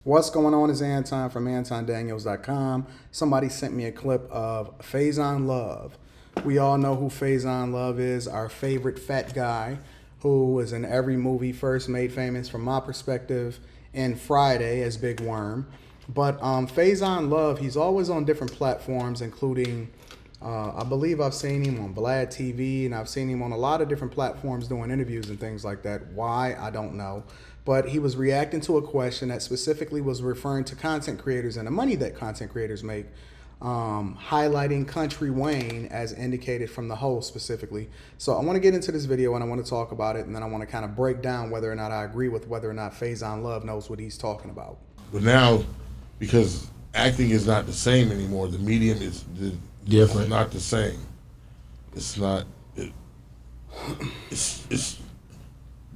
What's going on is Anton from AntonDaniels.com. Somebody sent me a clip of Faizon Love. We all know who Faizon Love is, our favorite fat guy who was in every movie, first made famous from my perspective in Friday as Big Worm. But Faizon Love, he's always on different platforms, including, I believe I've seen him on Vlad TV, and I've seen him on a lot of different platforms doing interviews and things like that. Why, I don't know. But he was reacting to a question that specifically was referring to content creators and the money that content creators make, highlighting Kountry Wayne as indicated from the host specifically. So I want to get into this video and I want to talk about it, and then I want to kind of break down whether or not I agree with whether or not Faizon Love knows what he's talking about. But now, because acting is not the same anymore, the medium is different. It's not the same. It's not. It's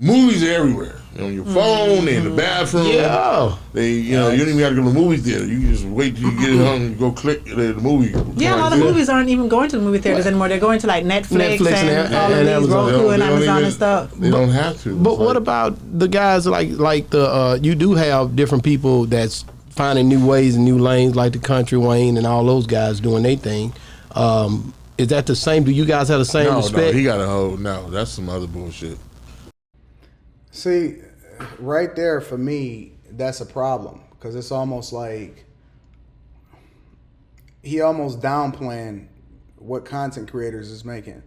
movies are everywhere. On your phone, in the bathroom. Yeah. You don't even got to go to the movie theater. You can just wait till you get home and go click the movie. Yeah, a lot of movies aren't even going to the movie theaters anymore. They're going to like Netflix and all of these, Roku and Amazon and stuff. They don't have to. But what about the guys like the you do have different people that's finding new ways and new lanes, like the Kountry Wayne and all those guys doing their thing. Is that the same? Do you guys have the same respect? No, he got a whole, no, that's some other bullshit. See, right there for me, that's a problem, because it's almost like he almost downplaying what content creators is making.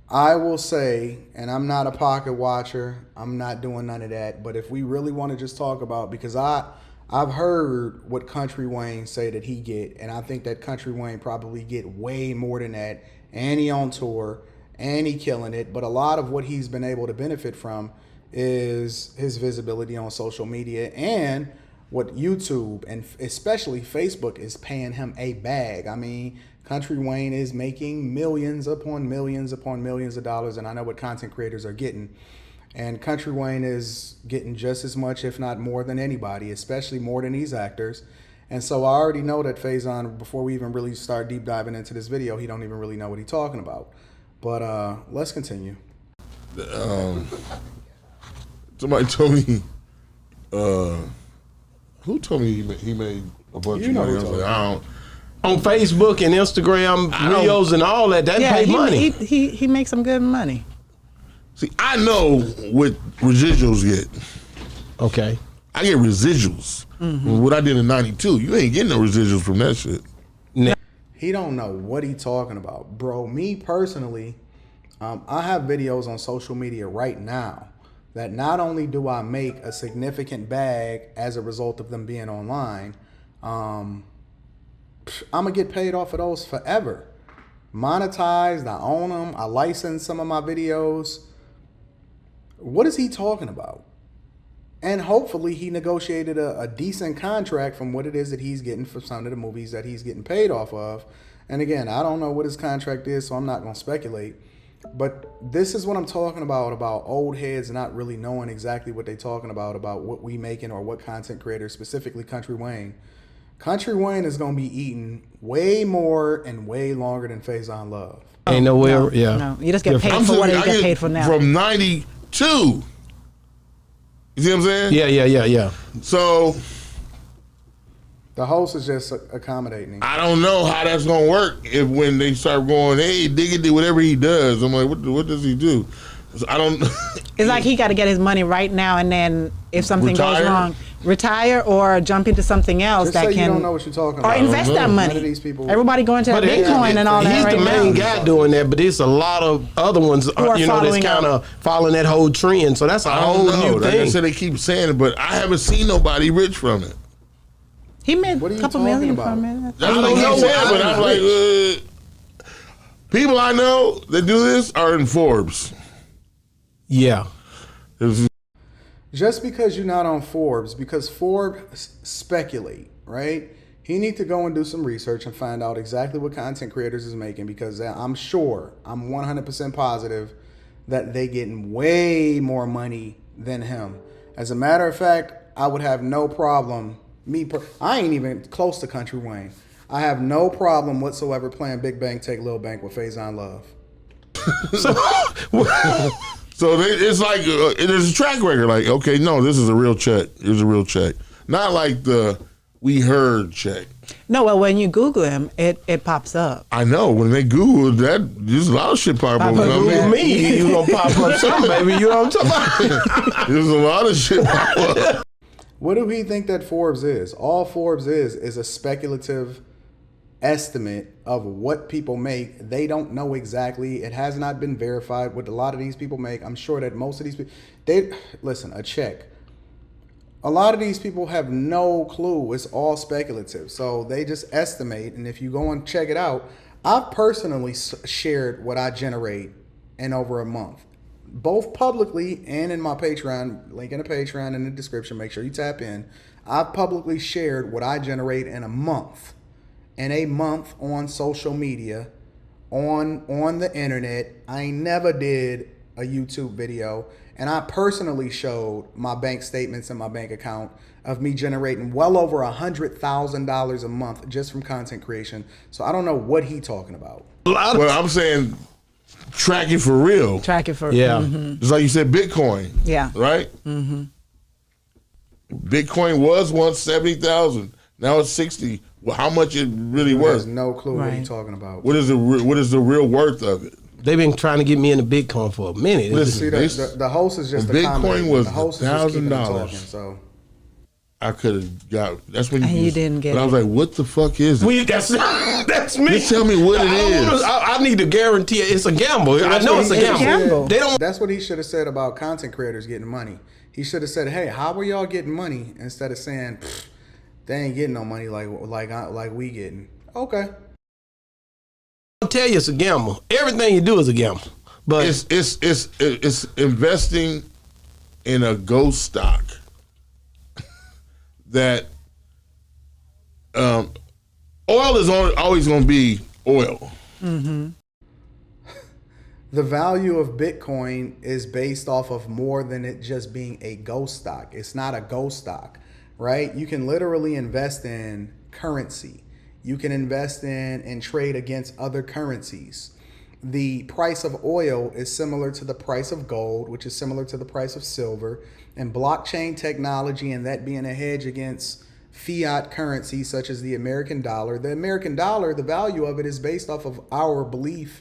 I will say, and I'm not a pocket watcher, I'm not doing none of that, but if we really want to just talk about, because I've heard what Kountry Wayne say that he get, and I think that Kountry Wayne probably get way more than that, and he on tour, and he killing it, but a lot of what he's been able to benefit from is his visibility on social media and what YouTube and especially Facebook is paying him a bag. I mean, Kountry Wayne is making millions upon millions upon millions of dollars, and I know what content creators are getting. And Kountry Wayne is getting just as much, if not more than anybody, especially more than these actors. And so I already know that Faizon, before we even really start deep diving into this video, he don't even really know what he's talking about. But let's continue. Somebody told me, who told me he made a bunch of money? I was like, I don't. On Facebook and Instagram, Reels and all that, pay money. He makes some good money. See, I know what residuals get. Okay. I get residuals. What I did in '92, you ain't getting no residuals from that shit. He don't know what he talking about. Bro, me personally, I have videos on social media right now that not only do I make a significant bag as a result of them being online, I'm gonna get paid off of those forever. Monetized, I own them, I license some of my videos. What is he talking about? And hopefully he negotiated a decent contract from what it is that he's getting for some of the movies that he's getting paid off of. And again, I don't know what his contract is, so I'm not gonna speculate. But this is what I'm talking about old heads not really knowing exactly what they're talking about what we making or what content creators, specifically Kountry Wayne. Kountry Wayne is going to be eating way more and way longer than Faizon Love. Ain't nowhere, no, yeah. No, you just get paid for what you get paid for now. From '92. You see what I'm saying? Yeah. So the host is just accommodating. I don't know how that's gonna work if when they start going, hey, Diggy did whatever he does. I'm like, what does he do? So I don't. It's like he got to get his money right now, and then if something goes wrong, retire or jump into something else just that say can. You don't know what you're talking about. Or invest that money. None of these people. Everybody going to Bitcoin and all that He's right the now. main guy doing that, but it's a lot of other ones, that's kind of following that whole trend. So that's a whole new like thing. I said, they keep saying it, but I haven't seen nobody rich from it. He made a couple million from it. I don't know, but I'm like, people I know that do this are in Forbes. Yeah. Just because you're not on Forbes, because Forbes speculate, right? He need to go and do some research and find out exactly what content creators is making, because I'm 100% positive that they getting way more money than him. As a matter of fact, I would have no problem. I ain't even close to Kountry Wayne. I have no problem whatsoever playing Big Bank Take Lil Bank with Faizon Love. So it's like there's a track record. Like, okay, no, this is a real check. Here's a real check. Not like the we heard check. No, well, when you Google him, it pops up. I know. When they Google that, there's a lot of shit pop up. Google me, you gonna pop up something, baby. You know what I'm talking about? There's a lot of shit pop up. What do we think that Forbes is? All Forbes is a speculative estimate of what people make. They don't know exactly. It has not been verified what a lot of these people make. I'm sure that most of these people, a check. A lot of these people have no clue. It's all speculative. So they just estimate. And if you go and check it out, I've personally shared what I generate in over a month, both publicly and in my Patreon. Link in the Patreon in the description. Make sure you tap in. I've publicly shared what I generate in a month. On social media, on the internet. I ain't never did a YouTube video, and I personally showed my bank statements and my bank account of me generating well over $100,000 a month just from content creation. So I don't know what he talking about. Well, I'm saying track it for real. Track it for Yeah. Just like you said, Bitcoin. Yeah. Right? Bitcoin was once 70,000. Now it's 60. Well, how much it really There's worth? no clue what Right. he talking about. What is the real worth of it? They've been trying to get me into Bitcoin for a minute. Listen, See, the host is just when a Bitcoin comment. was The host is just keeping it $1,000. talking, so. I could have got. That's when And you didn't get But I was it. like, "What the fuck is it?" That's me. Just tell me what it is. I need to guarantee it's a gamble. I know it's a gamble. They don't. That's what he should have said about content creators getting money. He should have said, "Hey, how are y'all getting money?" Instead of saying, "They ain't getting no money like we getting." Okay. I'll tell you it's a gamble. Everything you do is a gamble. But It's investing in a ghost stock that oil is always going to be oil. The value of Bitcoin is based off of more than it just being a ghost stock. It's not a ghost stock, right? You can literally invest in currency. You can invest in and trade against other currencies. The price of oil is similar to the price of gold, which is similar to the price of silver. And blockchain technology, and that being a hedge against fiat currency such as the American dollar. The American dollar, the value of it is based off of our belief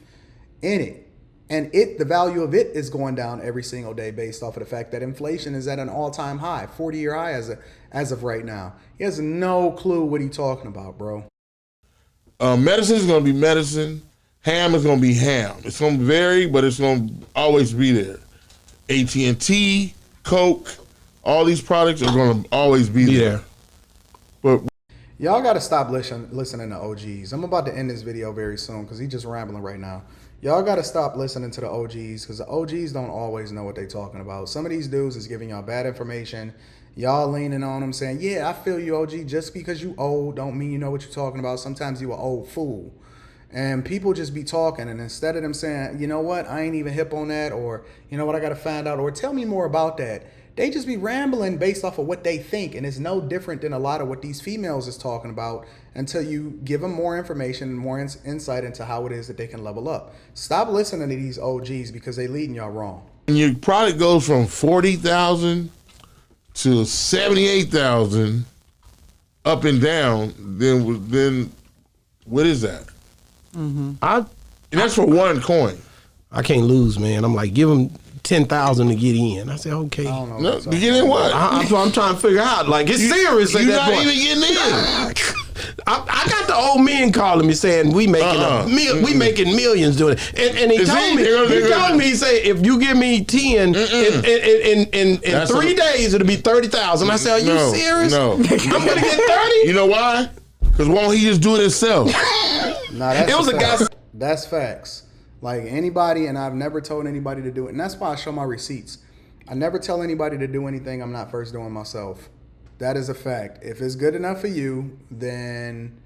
in it. And the value of it is going down every single day based off of the fact that inflation is at an all-time high, 40-year high as of right now. He has no clue what he's talking about, bro. Medicine is going to be medicine. Ham is going to be ham. It's going to vary, but it's going to always be there. AT&T, Coke, all these products are going to always be there. But y'all got to stop listening to OGs. I'm about to end this video very soon because he's just rambling right now. Y'all got to stop listening to the OGs because the OGs don't always know what they're talking about. Some of these dudes is giving y'all bad information. Y'all leaning on them saying, yeah, I feel you, OG. Just because you old don't mean you know what you're talking about. Sometimes you an old fool. And people just be talking, and instead of them saying, you know what, I ain't even hip on that, or you know what, I got to find out, or tell me more about that, they just be rambling based off of what they think. And it's no different than a lot of what these females is talking about until you give them more information and more insight into how it is that they can level up. Stop listening to these OGs because they leading y'all wrong. when your product goes from 40,000 to 78,000 up and down, then what is that? Mm-hmm. And that's for one coin. I can't lose, man. I'm like, give them 10,000 to get in. I said, okay. I don't know. No, what's you up. in what? I'm trying to figure out. Like, it's serious at You're that not point. even getting in. I got the old men calling me saying we making we making millions doing it, and he told me he said if you give me 10 in 3 days it'll be 30,000. I said, are you serious? No, I'm gonna get 30. You know why? Because won't he just do it himself? Nah, that's It was a guy. That's facts. Like anybody, and I've never told anybody to do it. And that's why I show my receipts. I never tell anybody to do anything I'm not first doing myself. That is a fact. If it's good enough for you, then,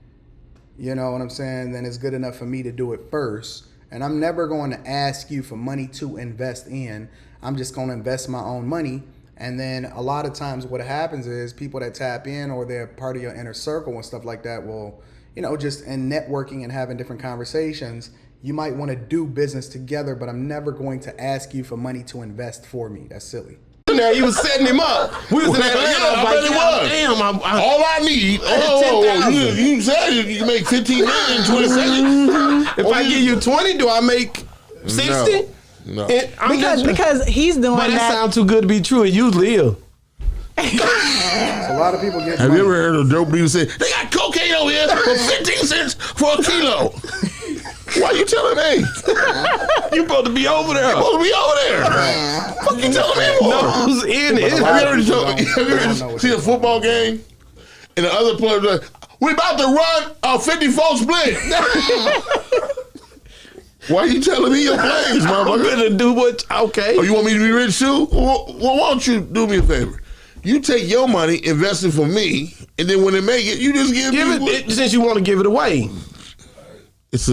you know what I'm saying, then it's good enough for me to do it first. And I'm never going to ask you for money to invest in. I'm just going to invest my own money. And then a lot of times what happens is people that tap in or they're part of your inner circle and stuff like that will, you know, just in networking and having different conversations, you might want to do business together, but I'm never going to ask you for money to invest for me. That's silly. In man. He was setting him up. We was in Atlanta. Yeah, I I was bet like, it was. damn. All I need. You said you can make 15 million in 20 seconds. If I give you 20, do I make 60? No. Because he's doing But that that. sounds too good to be true. It usually is. A lot of people get Have money. you ever heard a dope dude say, they got cocaine over here for 15 cents for a kilo? Why you telling me? You supposed to be over there. I'm supposed to be over there. Fuck you telling me for? No, who's in it? Have you ever seen a football game? And the other players are like, we about to run a 54 split. Why you telling me your plays, I'm motherfucker? gonna do what? Okay. Oh, you want me to be rich too? Well, why don't you do me a favor? You take your money, invest it for me, and then when they make it, you just give me. it since you want to give it away, It's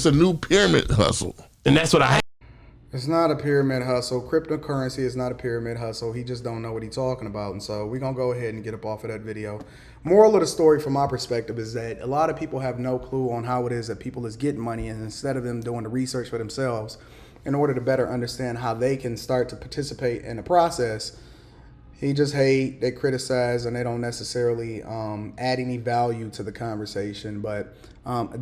a new pyramid hustle. and that's what I. It's not a pyramid hustle. Cryptocurrency is not a pyramid hustle. He just don't know what he's talking about. And so we're going to go ahead and get up off of that video. Moral of the story from my perspective is that a lot of people have no clue on how it is that people is getting money. And instead of them doing the research for themselves in order to better understand how they can start to participate in the process, he just hate, they criticize, and they don't necessarily add any value to the conversation. But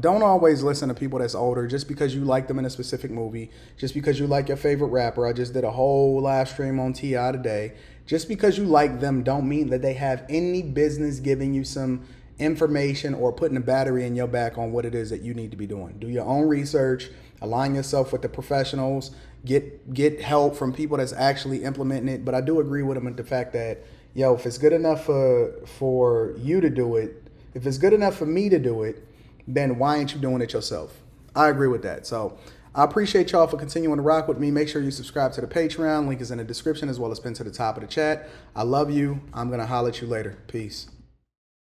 don't always listen to people that's older just because you like them in a specific movie, just because you like your favorite rapper. I just did a whole live stream on T.I. today. Just because you like them don't mean that they have any business giving you some information or putting a battery in your back on what it is that you need to be doing. Do your own research, align yourself with the professionals, get help from people that's actually implementing it. But I do agree with him with the fact that, if it's good enough for you to do it, if it's good enough for me to do it, then why ain't you doing it yourself? I agree with that. So I appreciate y'all for continuing to rock with me. Make sure you subscribe to the Patreon. Link is in the description as well as pinned to the top of the chat. I love you. I'm going to holler at you later. Peace.